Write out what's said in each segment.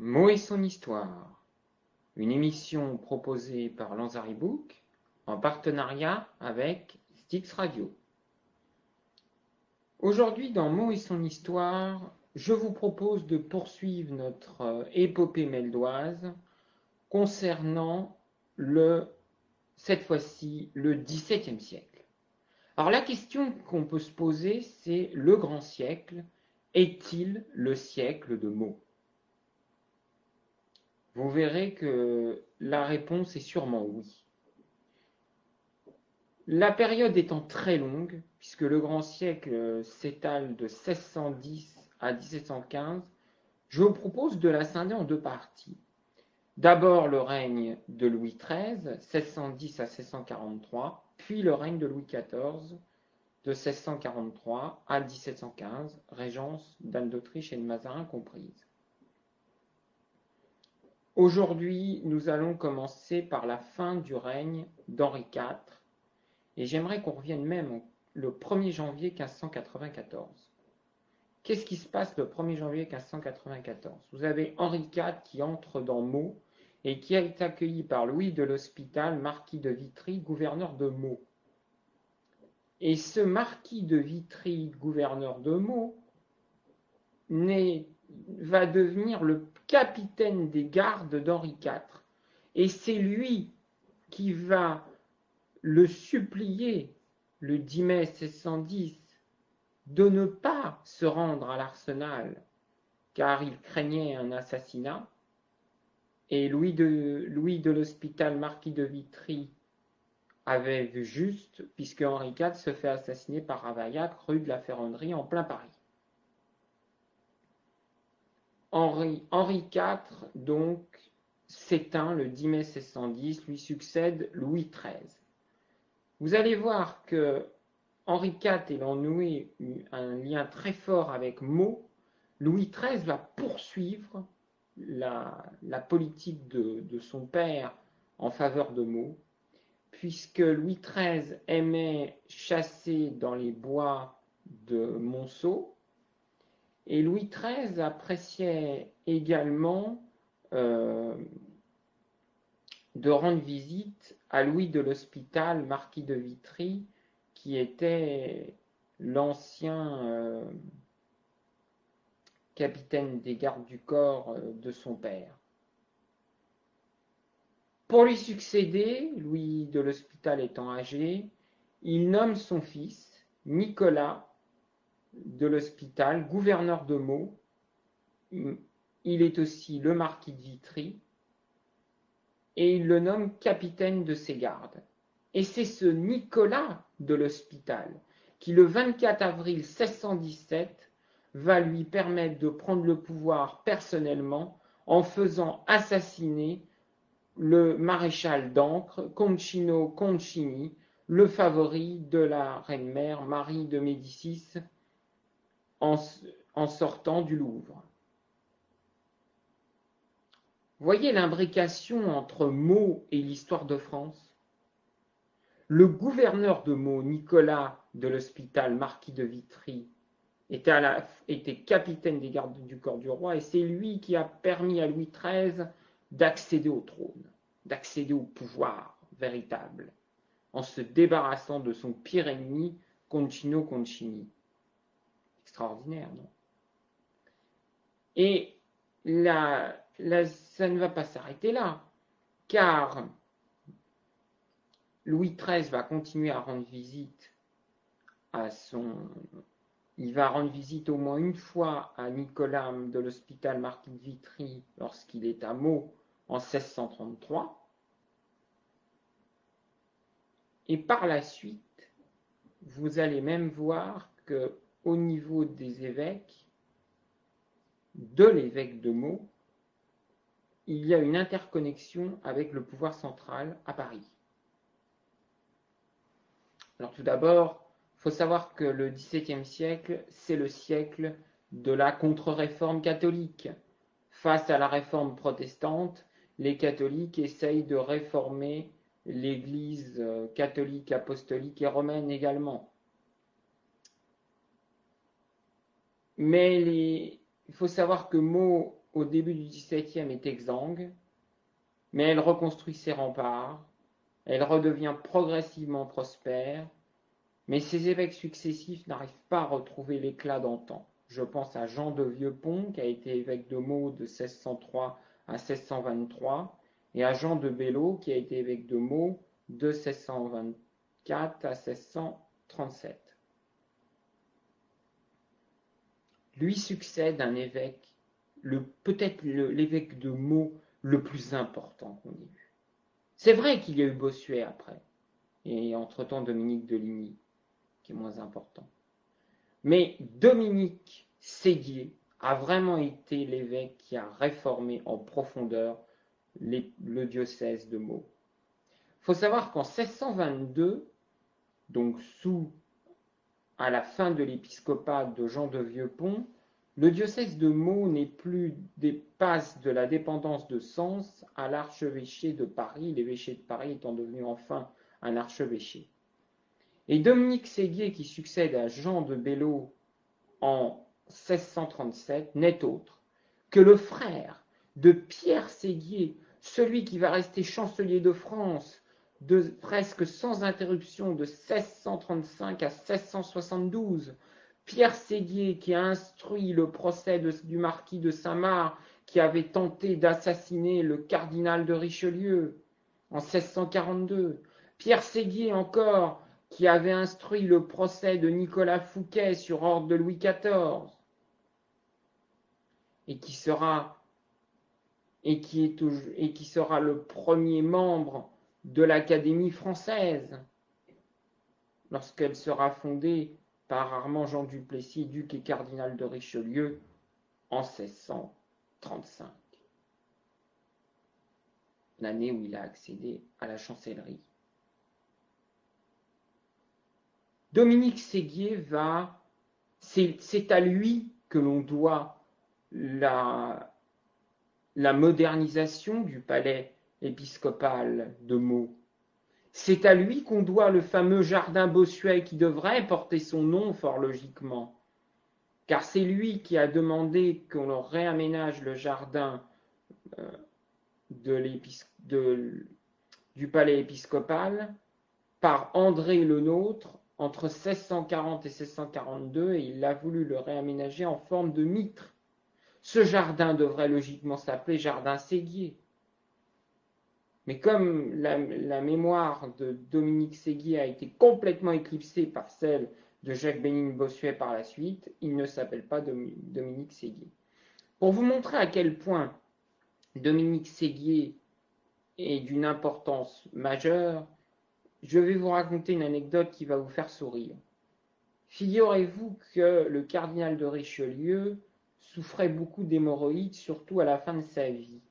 Mo et son histoire, une émission proposée par Lanzari Book en partenariat avec Styx Radio. Aujourd'hui, dans Mo et son histoire, je vous propose de poursuivre notre épopée meldoise concernant cette fois-ci, le XVIIe siècle. Alors la question qu'on peut se poser, c'est le grand siècle, est-il le siècle de Mo? Vous verrez que la réponse est sûrement oui. La période étant très longue, puisque le grand siècle s'étale de 1610 à 1715, je vous propose de la scinder en deux parties. D'abord le règne de Louis XIII, 1610 à 1643, puis le règne de Louis XIV, de 1643 à 1715, régence d'Anne d'Autriche et de Mazarin comprises. Aujourd'hui, nous allons commencer par la fin du règne d'Henri IV, et j'aimerais qu'on revienne même le 1er janvier 1594. Qu'est-ce qui se passe le 1er janvier 1594? Vous avez Henri IV qui entre dans Meaux et qui est accueilli par Louis de l'Hospital, marquis de Vitry, gouverneur de Meaux. Et ce marquis de Vitry, gouverneur de Meaux, va devenir le capitaine des gardes d'Henri IV. Et c'est lui qui va le supplier, le 10 mai 1610, de ne pas se rendre à l'Arsenal, car il craignait un assassinat. Et Louis de l'Hospital, marquis de Vitry, avait vu juste, puisque Henri IV se fait assassiner par Ravaillac, rue de la Ferronnerie, en plein Paris. Henri IV, donc, s'éteint le 10 mai 1610, lui succède Louis XIII. Vous allez voir que Henri IV ayant noué un lien très fort avec Meaux, Louis XIII va poursuivre la politique de son père en faveur de Meaux, puisque Louis XIII aimait chasser dans les bois de Monceau, et Louis XIII appréciait également de rendre visite à Louis de l'Hospital, marquis de Vitry, qui était l'ancien capitaine des gardes du corps de son père. Pour lui succéder, Louis de l'Hospital étant âgé, il nomme son fils, Nicolas de l'Hospital, gouverneur de Meaux. Il est aussi le marquis de Vitry, et il le nomme capitaine de ses gardes. Et c'est ce Nicolas de l'Hospital qui, le 24 avril 1617, va lui permettre de prendre le pouvoir personnellement en faisant assassiner le maréchal d'Ancre, Concino Concini, le favori de la reine-mère Marie de Médicis, en sortant du Louvre. Voyez l'imbrication entre Meaux et l'histoire de France. Le gouverneur de Meaux, Nicolas de l'Hospital, marquis de Vitry, était capitaine des gardes du corps du roi, et c'est lui qui a permis à Louis XIII d'accéder au trône, d'accéder au pouvoir véritable, en se débarrassant de son pire ennemi, Concino Concini. Extraordinaire, non? Et ça ne va pas s'arrêter là, car Louis XIII va continuer à rendre visite il va rendre visite au moins une fois à Nicolas de l'Hospital, marquis de Vitry, lorsqu'il est à Meaux en 1633. Et par la suite, vous allez même voir qu'au niveau des évêques, de l'évêque de Meaux, il y a une interconnexion avec le pouvoir central à Paris. Alors tout d'abord, il faut savoir que le XVIIe siècle, c'est le siècle de la contre-réforme catholique. Face à la réforme protestante, les catholiques essayent de réformer l'Église catholique, apostolique et romaine également. Mais il faut savoir que Meaux, au début du XVIIe, est exsangue, mais elle reconstruit ses remparts, elle redevient progressivement prospère, mais ses évêques successifs n'arrivent pas à retrouver l'éclat d'antan. Je pense à Jean de Vieux-Pont, qui a été évêque de Meaux de 1603 à 1623, et à Jean de Bello, qui a été évêque de Meaux de 1624 à 1637. Lui succède un évêque, peut-être l'évêque de Meaux le plus important qu'on ait eu. C'est vrai qu'il y a eu Bossuet après, et entre-temps Dominique de Ligny, qui est moins important. Mais Dominique Séguier a vraiment été l'évêque qui a réformé en profondeur le diocèse de Meaux. Il faut savoir qu'en 1622, donc à la fin de l'épiscopat de Jean de Vieux-Pont, le diocèse de Meaux passe de la dépendance de Sens à l'archevêché de Paris, l'évêché de Paris étant devenu enfin un archevêché. Et Dominique Séguier, qui succède à Jean de Bello en 1637, n'est autre que le frère de Pierre Séguier, celui qui va rester chancelier de France presque sans interruption de 1635 à 1672. Pierre Séguier qui a instruit le procès du marquis de Saint-Marc qui avait tenté d'assassiner le cardinal de Richelieu en 1642. Pierre Séguier encore qui avait instruit le procès de Nicolas Fouquet sur ordre de Louis XIV et qui sera le premier membre de l'Académie française lorsqu'elle sera fondée par Armand Jean Duplessis, duc et cardinal de Richelieu, en 1635, l'année où il a accédé à la chancellerie. Dominique Séguier c'est à lui que l'on doit la modernisation du palais épiscopal de Meaux. C'est à lui qu'on doit le fameux jardin Bossuet qui devrait porter son nom fort logiquement, car c'est lui qui a demandé qu'on réaménage le jardin du palais épiscopal par André Le Nôtre entre 1640 et 1642, et il a voulu le réaménager en forme de mitre. Ce jardin devrait logiquement s'appeler Jardin Séguier. Mais comme la mémoire de Dominique Séguier a été complètement éclipsée par celle de Jacques-Bénigne Bossuet par la suite, il ne s'appelle pas Dominique Séguier. Pour vous montrer à quel point Dominique Séguier est d'une importance majeure, je vais vous raconter une anecdote qui va vous faire sourire. Figurez-vous que le cardinal de Richelieu souffrait beaucoup d'hémorroïdes, surtout à la fin de sa vie.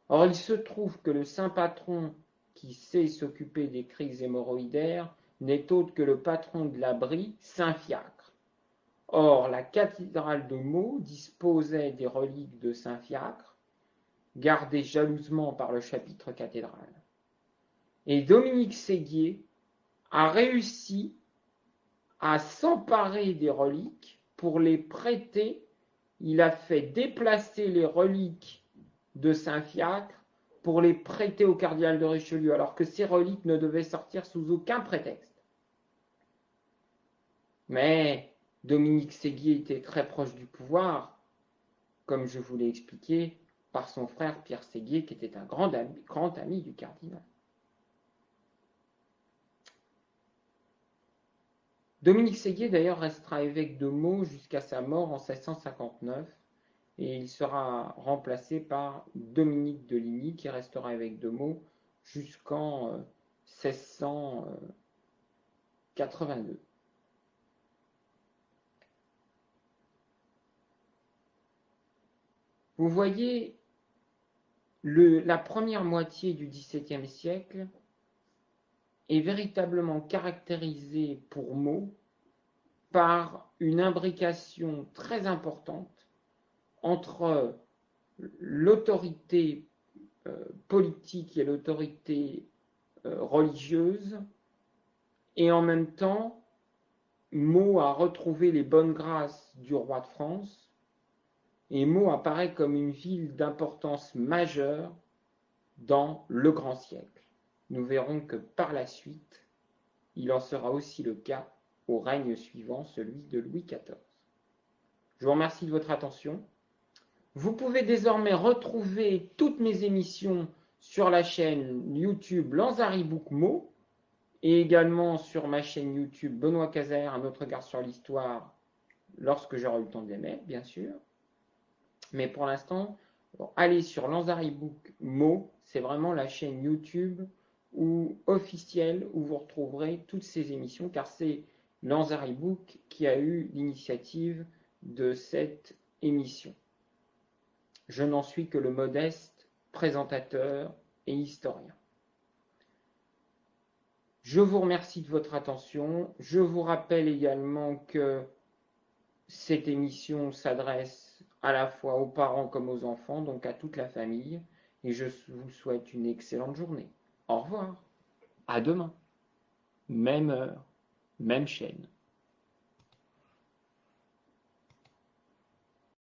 Or, il se trouve que le saint patron qui sait s'occuper des crises hémorroïdaires n'est autre que le patron de l'abri, Saint Fiacre. Or, la cathédrale de Meaux disposait des reliques de Saint Fiacre, gardées jalousement par le chapitre cathédral. Et Dominique Séguier a réussi à s'emparer des reliques pour les prêter. Il a fait déplacer les reliques de Saint Fiacre pour les prêter au cardinal de Richelieu, alors que ces reliques ne devaient sortir sous aucun prétexte. Mais Dominique Séguier était très proche du pouvoir, comme je vous l'ai expliqué, par son frère Pierre Séguier, qui était un grand ami du cardinal. Dominique Séguier, d'ailleurs, restera évêque de Meaux jusqu'à sa mort en 1659, et il sera remplacé par Dominique de Ligny, qui restera évêque de Meaux jusqu'en 1682. Vous voyez, la première moitié du XVIIe siècle est véritablement caractérisée pour Meaux par une imbrication très importante entre l'autorité politique et l'autorité religieuse, et en même temps, Meaux a retrouvé les bonnes grâces du roi de France, et Meaux apparaît comme une ville d'importance majeure dans le grand siècle. Nous verrons que par la suite, il en sera aussi le cas au règne suivant, celui de Louis XIV. Je vous remercie de votre attention. Vous pouvez désormais retrouver toutes mes émissions sur la chaîne YouTube Lanzaribouc Meaux et également sur ma chaîne YouTube Benoît Cazer, un autre regard sur l'histoire, lorsque j'aurai eu le temps de les mettre, bien sûr. Mais pour l'instant, allez sur Lanzaribouc Meaux, c'est vraiment la chaîne YouTube officielle où vous retrouverez toutes ces émissions, car c'est Lanzaribouc qui a eu l'initiative de cette émission. Je n'en suis que le modeste présentateur et historien. Je vous remercie de votre attention. Je vous rappelle également que cette émission s'adresse à la fois aux parents comme aux enfants, donc à toute la famille. Et je vous souhaite une excellente journée. Au revoir. À demain. Même heure, même chaîne.